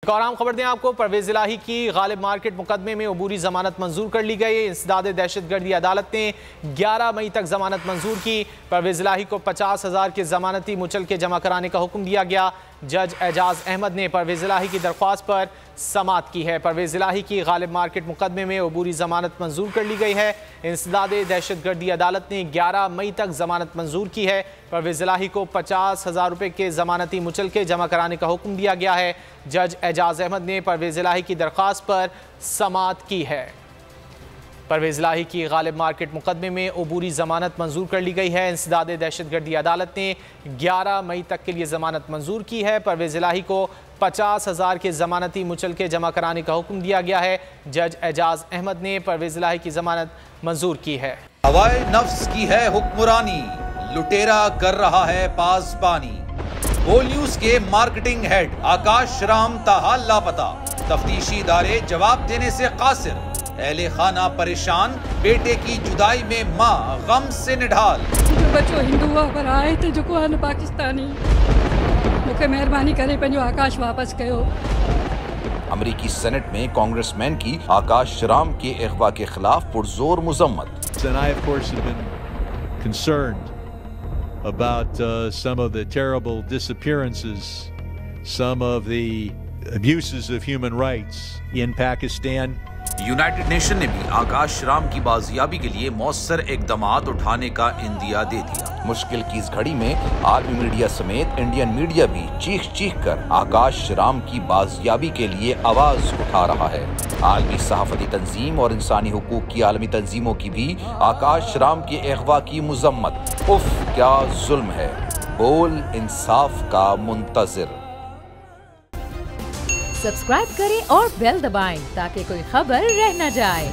ایک اور عام خبر دیں آپ کو، پرویز الہی کی غالب مارکیٹ مقدمے میں عبوری ضمانت منظور کر لی گئی۔ انسداد دہشت گردی عدالت نے 11 مئی تک ضمانت منظور کی۔ پرویز الہی کو 50,000 کے ضمانتی مچلکے جمع کرانے کا حکم دیا گیا۔ جج اعجاز احمد نے پرویز الہی کی درخواست پر سماعت کی ہے۔ پرویز الہی کی غالب مارکیٹ مقدمے میں عبوری ضمانت منظور کر لی گئی ہے۔ انسداد دہشت گردی عدالت نے 11 مئی تک ضمانت منظور کی ہے۔ پرویز الہی کو 50,000 روپے کے ضمانتی مچلکے جمع کرانے کا حکم دیا گیا ہے۔ جج اعجاز احمد نے پرویز الہی کی درخواست پر سماعت کی ہے۔ پرویز الہی کی غالب مارکیٹ مقدمے میں عبوری ضمانت منظور کر لی گئی ہے۔ انسداد دہشت گردی عدالت نے 11 مئی تک کے لیے ضمانت منظور کی ہے۔ پرویز الہی کو 50,000 کے ضمانتی مچلکے جمع کرانے کا حکم دیا گیا ہے۔ جج اعجاز احمد نے پرویز الہی کی ضمانت منظور کی ہے۔ ہوائے نفس کی ہے حکمرانی، لٹیرا کر رہا ہے پاسبانی۔ بول نیوز کے مارکیٹنگ ہیڈ آکاش رام تاحال لاپتہ، تفتیشی ادارے جواب دینے سے قاصر۔ اہل خانہ پریشان، بیٹے کی جدائی میں ماں غم سے نڈھال۔ جو بچو ہندو پر آئے تھے جو کو پاکستانی، مجھے مہربانی کرے پنجو آکاش واپس کیو۔ امریکی سینٹ میں کانگریس مین کی آکاش رام کے اغوا کے خلاف پرزور مذمت۔ And I, of course, have been concerned about some of the terrible disappearances, some of the abuses of human rights in Pakistan. United nation نے بھی آکاش رام کی بازیابی کے لیے مؤثر اقدامات اٹھانے کا عندیہ دے دیا۔ مشکل کی اس گھڑی میں عالمی میڈیا سمیت انڈین میڈیا بھی چیخ چیخ کر آکاش رام کی بازیابی کے لیے آواز اٹھا رہا ہے۔ عالمی صحافتی تنظیم اور انسانی حقوق کی عالمی تنظیموں کی بھی آکاش رام کے اغوا کی مذمت۔ اف کیا ظلم ہے، بول انصاف کا منتظر۔ سبسکرائب کریں اور بیل دبائیں تاکہ کوئی خبر رہ نہ جائے۔